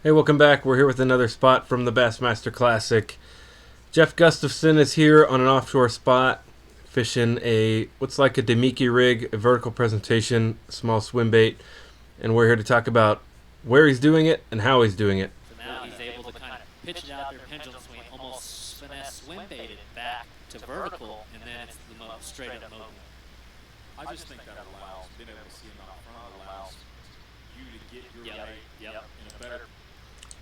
Hey, welcome back. We're here with another spot from the Bassmaster Classic. Jeff Gustafson is here on an offshore spot, fishing a what's like a Demiki rig, a vertical presentation, small swim bait, and we're here to talk about where he's doing it and how he's doing it. So now he's able to kind of pitch it out there, pendulum swing, almost finesse swim bait it back to vertical, and then it's the straight up movement. I just think that allows, being able to see him out front allows you to get your bait in a better.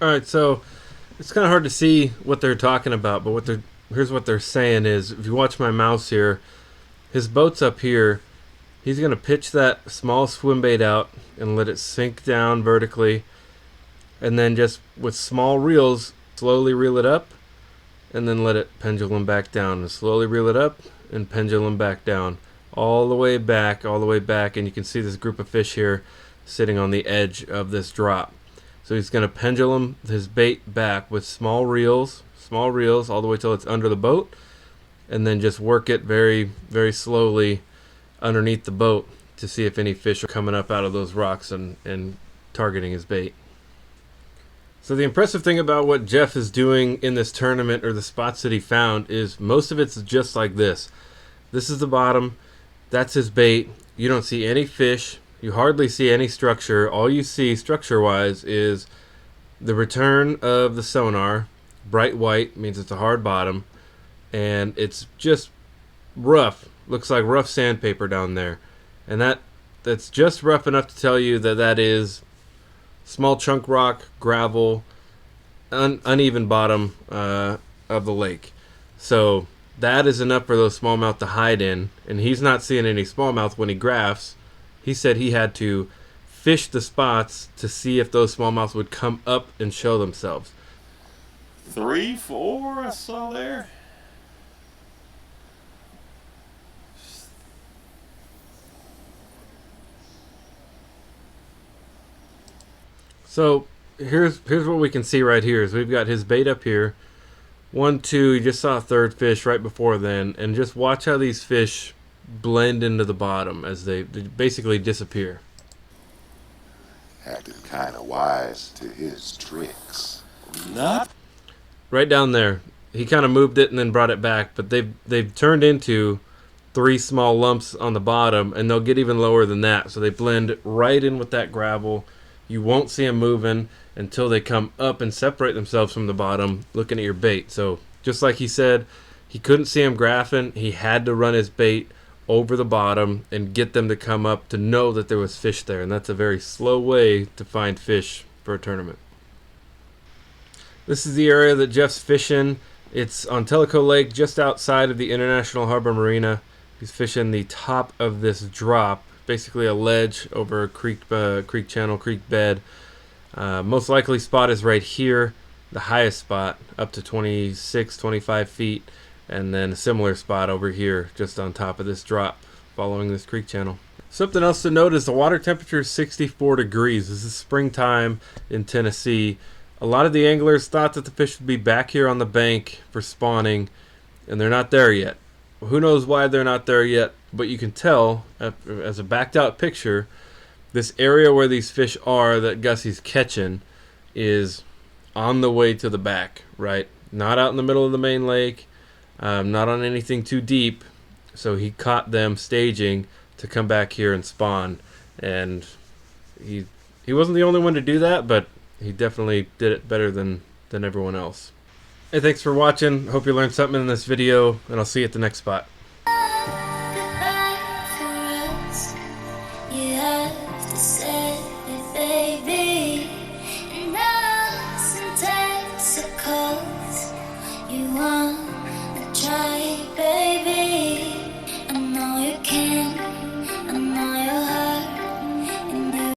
All right, so it's kind of hard to see what they're talking about, but here's what they're saying is, if you watch my mouse here, his boat's up here. He's going to pitch that small swim bait out and let it sink down vertically, and then just with small reels, slowly reel it up, and then let it pendulum back down, and slowly reel it up and pendulum back down, all the way back, and you can see this group of fish here sitting on the edge of this drop. So he's going to pendulum his bait back with small reels, all the way till it's under the boat, and then just work it very, very slowly underneath the boat to see if any fish are coming up out of those rocks and targeting his bait. So the impressive thing about what Jeff is doing in this tournament, or the spots that he found, is most of it's just like this. This is the bottom. That's his bait. You don't see any fish. You hardly see any structure. All you see structure-wise is the return of the sonar. Bright white means it's a hard bottom, and it's just rough. Looks like rough sandpaper down there, and that's just rough enough to tell you that that is small chunk rock, gravel, uneven bottom of the lake. So that is enough for those smallmouth to hide in, and he's not seeing any smallmouth when he graphs. He said he had to fish the spots to see if those smallmouths would come up and show themselves. 3, 4 I saw there. So here's what we can see right here is we've got his bait up here. 1, 2, you just saw a third fish right before then, and just watch how these fish blend into the bottom as they basically disappear. Acting kind of wise to his tricks. Not. Right down there, he kind of moved it and then brought it back, but they've turned into 3 small lumps on the bottom, and they'll get even lower than that. So they blend right in with that gravel. You won't see them moving until they come up and separate themselves from the bottom, looking at your bait. So just like he said, he couldn't see them graphing. He had to run his bait over the bottom and get them to come up to know that there was fish there, and that's a very slow way to find fish for a tournament. This is the area that Jeff's fishing. It's on Tellico Lake, just outside of the International Harbor Marina. He's fishing the top of this drop, basically a ledge over a creek channel, creek bed. Most likely spot is right here, the highest spot, up to 26, 25 feet. And then a similar spot over here just on top of this drop following this creek channel. Something else to note is the water temperature is 64 degrees. This is springtime in Tennessee. A lot of the anglers thought that the fish would be back here on the bank for spawning, and they're not there yet. Who knows why they're not there yet, but you can tell as a backed out picture, this area where these fish are that Gussie's catching is on the way to the back, right? Not out in the middle of the main lake. Not on anything too deep, so he caught them staging to come back here and spawn, and he wasn't the only one to do that, but he definitely did it better than everyone else. Hey, thanks for watching. Hope you learned something in this video, and I'll see you at the next spot. Try, baby.